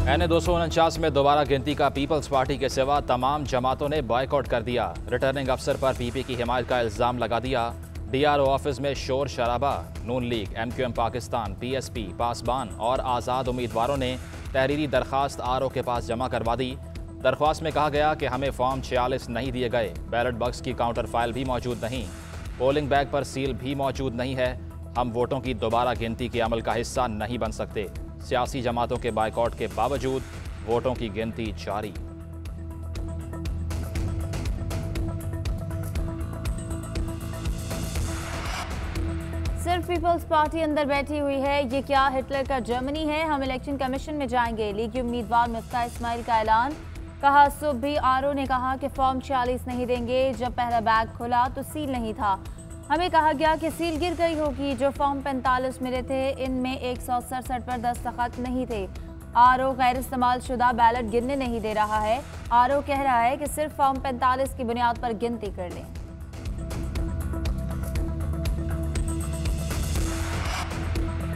NA 249 में दोबारा गिनती का पीपल्स पार्टी के सिवा तमाम जमातों ने बॉयकॉट कर दिया। रिटर्निंग अफसर पर पीपी की हिमायत का इल्जाम लगा दिया। DRO ऑफिस में शोर शराबा। नून लीग, MQM पाकिस्तान, PSP, पासबान और आज़ाद उम्मीदवारों ने तहरीरी दरख्वास्त RO के पास जमा करवा दी। दरख्वास्त में कहा गया कि हमें फॉर्म 46 नहीं दिए गए, बैलेट बॉक्स की काउंटर फाइल भी मौजूद नहीं, पोलिंग बैग पर सील भी मौजूद नहीं है, हम वोटों की दोबारा गिनती के अमल का हिस्सा नहीं बन सकते। सियासी जमातों के बायकॉट के बावजूद वोटों की गिनती जारी। सिर्फ पीपल्स पार्टी अंदर बैठी हुई है, ये क्या हिटलर का जर्मनी है? हम इलेक्शन कमीशन में जाएंगे। लीगी उम्मीदवार मिफ्ता इस्माइल का ऐलान। कहा सुबह भी RO ने कहा कि फॉर्म 46 नहीं देंगे। जब पहला बैग खुला तो सील नहीं था, हमें कहा गया कि सील गिर गई होगी। जो फॉर्म 45 मिले थे इनमें 167 पर दस्तखत नहीं थे। RO गैर इस्तेमाल शुदा बैलेट गिनने नहीं दे रहा है। RO कह रहा है कि सिर्फ फॉर्म 45 की बुनियाद पर गिनती कर लें।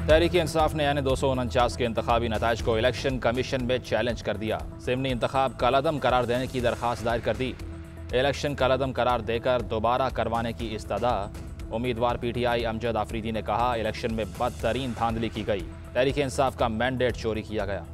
तहरीक इंसाफ ने NA 249 के इंतखाबी नताइज को इलेक्शन कमीशन में चैलेंज कर दिया। ज़िमनी इंतखाब कलअदम करार देने की दरख्वास्त दायर कर दी। इलेक्शन कलअदम करार देकर दोबारा करवाने की इस्तदा। उम्मीदवार PTI अमजद आफरीदी ने कहा इलेक्शन में बदतरीन धांधली की गई, तहरीक इंसाफ का मैंडेट चोरी किया गया।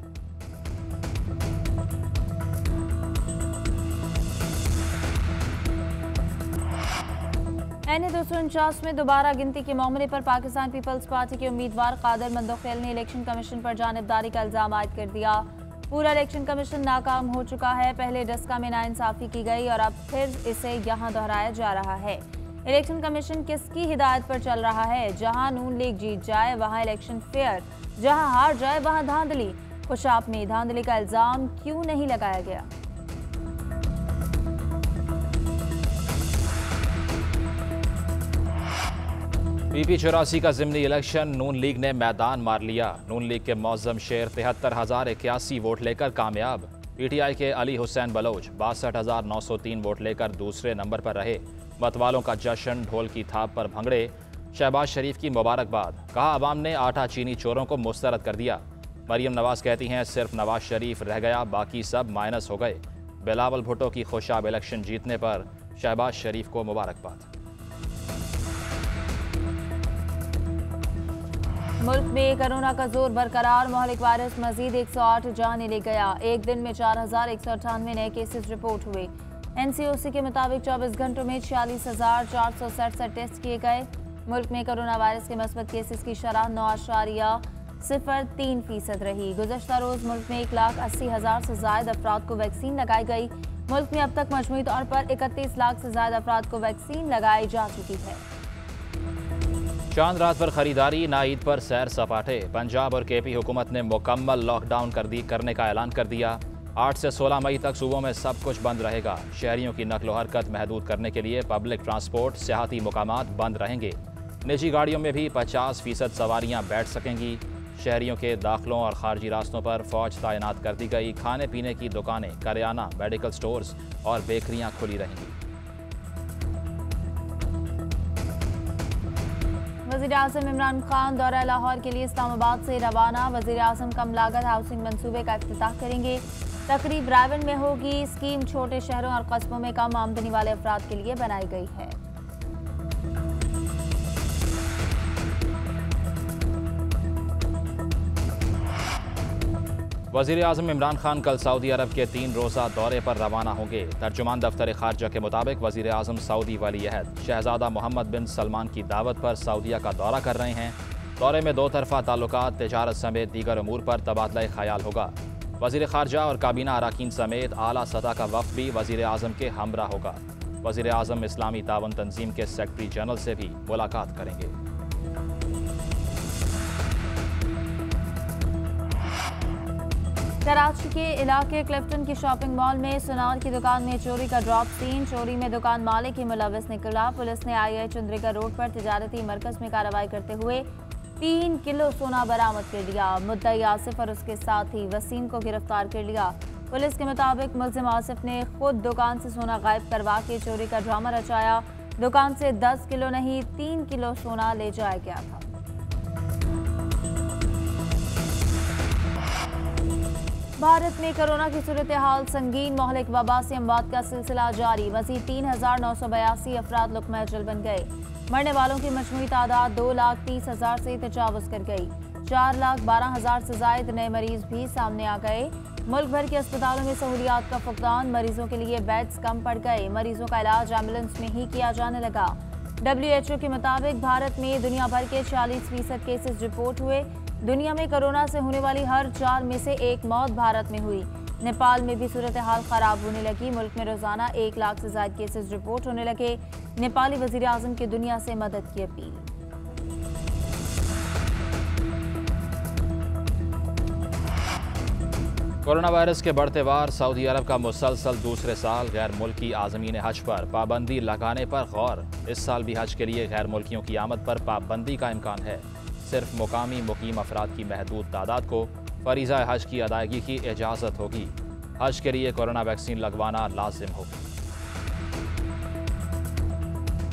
NA 249 में दोबारा गिनती के मामले पर पाकिस्तान पीपल्स पार्टी के उम्मीदवार कादर मंदोखेल ने इलेक्शन कमीशन पर जानिबदारी का इल्जाम आयद कर दिया। पूरा इलेक्शन कमीशन नाकाम हो चुका है। पहले डस्का में नाइंसाफी की गई और अब फिर इसे यहां दोहराया जा रहा है। इलेक्शन कमीशन किसकी हिदायत पर चल रहा है? जहां नून लीग जीत जाए वहां इलेक्शन फेयर, जहां हार जाए वहां धांधली। खुशाब में धांधली का इल्जाम क्यों नहीं लगाया गया? PP 84 का ज़िमनी इलेक्शन नून लीग ने मैदान मार लिया। नून लीग के मौज़म शेर 73,081 वोट लेकर कामयाब। PTI के अली हुसैन बलोच 62,903 वोट लेकर दूसरे नंबर पर रहे। मतवालों का जश्न, ढोल की थाप पर भंगड़े। शहबाज शरीफ की मुबारकबाद। कहा अवाम ने आटा चीनी चोरों को मुस्तरद कर दिया। मरियम नवाज कहती हैं सिर्फ नवाज शरीफ रह गया, बाकी सब माइनस हो गए। बिलावल भुट्टो की खुशाब इलेक्शन जीतने पर शहबाज शरीफ को मुबारकबाद। मुल्क में कोरोना का जोर बरकरार। मोहलिक वायरस मजीद 108 जाने ले गया। एक दिन में 4,198 नए केसेस रिपोर्ट हुए। NCOC के मुताबिक 24 घंटों में 46,467 टेस्ट किए गए। मुल्क में कोरोना वायरस के मस्बत केसेस की शरह 9.03% रही। गुज़श्ता रोज़ मुल्क में 1,80,000 से ज़ायद अफराद को वैक्सीन लगाई गई। मुल्क में अब तक मजमूई तौर पर 31 लाख से ज़ायद अफराद को वैक्सीन लगाई जा चुकी है। चांद रात पर खरीदारी, ना ईद पर सैर सपाटे। पंजाब और KP हुकूमत ने मुकम्मल लॉकडाउन करने का ऐलान कर दिया। 8 से 16 मई तक सूबों में सब कुछ बंद रहेगा। शहरियों की नकलो हरकत महदूद करने के लिए पब्लिक ट्रांसपोर्ट, सियाहती मुकामात बंद रहेंगे। निजी गाड़ियों में भी 50% सवारियां बैठ सकेंगी। शहरियों के दाखिलों और खारजी रास्तों पर फौज तैनात कर दी गई। खाने पीने की दुकानें, करियाना, मेडिकल स्टोर्स और बेकरियां खुली रहेंगी। वज़ीर आज़म इमरान खान दौरा लाहौर के लिए इस्लामाबाद से रवाना। वज़ीर आज़म कम लागत हाउसिंग मंसूबे का इफ्तिताह करेंगे। तकरीब रायवन में होगी। स्कीम छोटे शहरों और कस्बों में कम आमदनी वाले अफराद के लिए बनाई गई है। वज़ीर आज़म इमरान खान कल सऊदी अरब के 3 रोज़ा दौरे पर रवाना होंगे। तर्जुमान दफ्तर खारजा के मुताबिक वज़ीर आज़म सऊदी वली अहद शहज़ादा मोहम्मद बिन सलमान की दावत पर सऊदीया का दौरा कर रहे हैं। दौरे में 2 तरफ़ा ताल्लुकात, तिजारत समेत दीगर अमूर पर तबादला ख्याल होगा। वज़ीर खारजा और काबीना अराकीन समेत आला सतह का वफ़द भी वज़ीर आज़म के हमरा होगा। वज़ीर आज़म इस्लामी तावन तंजीम के सेक्रेटरी जनरल से भी मुलाकात करेंगे। कराची के इलाके क्लिफ्टन की शॉपिंग मॉल में सुनार की दुकान में चोरी का ड्रॉप सीन। चोरी में दुकान मालिक ही मुलविस निकला। पुलिस ने II चंद्रिका रोड पर तिजारती मरकज में कार्रवाई करते हुए 3 किलो सोना बरामद कर लिया। मुद्दई आसिफ और उसके साथी वसीम को गिरफ्तार कर लिया। पुलिस के मुताबिक मुल्जिम आसिफ ने खुद दुकान से सोना गायब करवा के चोरी का ड्रामा रचाया। दुकान से 10 किलो नहीं 3 किलो सोना ले जाया गया था। भारत में कोरोना की सूरत हाल संगीन, महलिक वबा से अमवात का सिलसिला जारी। मज़ीद 3,982 अफराद लुक़मा अजल बन गए। मरने वालों की मजमूई तादाद 2,30,000 से तजावुज़ कर गई। 4,12,000 से ज़ायद नए मरीज भी सामने आ गए। मुल्क भर के अस्पतालों में सहूलियात का फुकदान, मरीजों के लिए बेड्स कम पड़ गए। मरीजों का इलाज एम्बुलेंस में ही किया जाने लगा। WHO के मुताबिक भारत में दुनिया भर के 40% केसेस रिपोर्ट हुए। दुनिया में कोरोना से होने वाली हर 4 में से 1 मौत भारत में हुई। नेपाल में भी सूरत हाल खराब होने लगी। मुल्क में रोजाना 1 लाख से ज्यादा केसेस रिपोर्ट होने लगे। नेपाली वजीर आजम की दुनिया से मदद की अपील। कोरोना वायरस के बढ़ते वार, सऊदी अरब का मुसलसल दूसरे साल गैर मुल्की आज़मीन हज पर पाबंदी लगाने पर गौर। इस साल भी हज के लिए गैर मुल्कियों की आमद पर पाबंदी का इम्कान है। सिर्फ मुकामी मुकीम अफराद की महदूद तादाद को फरीज़ा हज की अदायगी की इजाज़त होगी। हज के लिए कोरोना वैक्सीन लगवाना लाजिम होगी।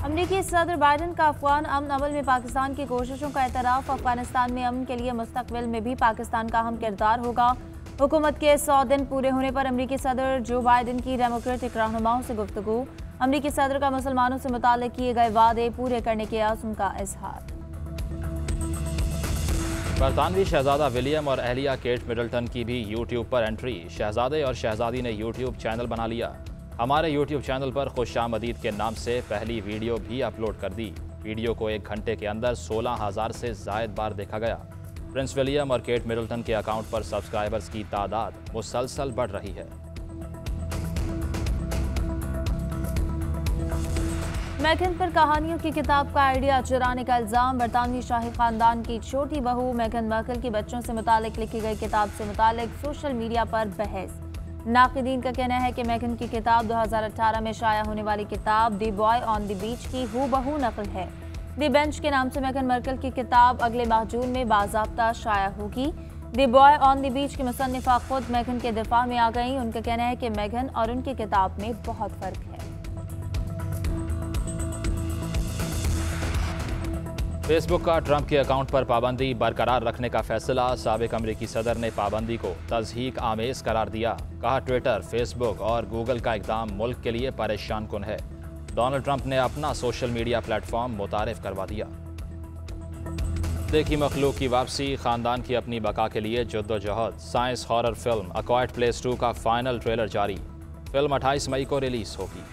अमरीकी सदर बाइडन का अफगान अमन अमल में पाकिस्तान की कोशिशों का एतराफ़। अफगानिस्तान में अमन के लिए मुस्तकबिल में भी पाकिस्तान का अहम किरदार होगा। हुकूमत के 100 दिन पूरे होने पर अमरीकी सदर जो बाइडन की डेमोक्रेटिक रहनुमाओं से गुफ्तगू। अमरीकी सदर का मुसलमानों से मुताल्लिक किए गए वादे पूरे करने के अज़्म का इजहार। बरतानवी शहजादा विलियम और अहलिया केट मिडल्टन की भी यूट्यूब पर एंट्री। शहजादे और शहजादी ने यूट्यूब चैनल बना लिया। हमारे यूट्यूब चैनल पर खुशामदीद के नाम से पहली वीडियो भी अपलोड कर दी। वीडियो को 1 घंटे के अंदर 16,000 से ज़ायद बार देखा गया। प्रिंस विलियम और केट मिडल्टन के अकाउंट पर सब्सक्राइबर्स की तादाद मुसलसल बढ़ रही है। मेघन पर कहानियों की किताब का आइडिया चुराने का इल्जाम। बरतानवी शाही खानदान की छोटी बहू मेघन मार्कल की बच्चों से मुतालिक लिखी गई किताब से मुतालिक सोशल मीडिया पर बहस। नाक़िदीन का कहना है कि मेघन की किताब 2018 में शाया होने वाली किताब the boy on the beach की हूबहू नकल है। द बेंच के नाम से मेघन मार्कल की किताब अगले माह जून में बाज़ाब्ता शाया होगी। The boy on the beach की मुसन्निफा खुद मेघन के दिफा में आ गई। उनका कहना है कि मेघन और उनकी किताब में बहुत फ़र्क है। फेसबुक का ट्रंप के अकाउंट पर पाबंदी बरकरार रखने का फैसला। साबिक अमरीकी सदर ने पाबंदी को तज़हीक आमेज करार दिया। कहा, ट्विटर, फेसबुक और गूगल का इक़दाम मुल्क के लिए परेशान कुन है। डोनाल्ड ट्रंप ने अपना सोशल मीडिया प्लेटफॉर्म मुतारिफ करवा दिया। देखी मखलूक की वापसी, खानदान की अपनी बका के लिए जद्दोजहद। साइंस हॉरर फिल्म अ क्वाइट प्लेस 2 का फाइनल ट्रेलर जारी। फिल्म 28 मई को रिलीज होगी।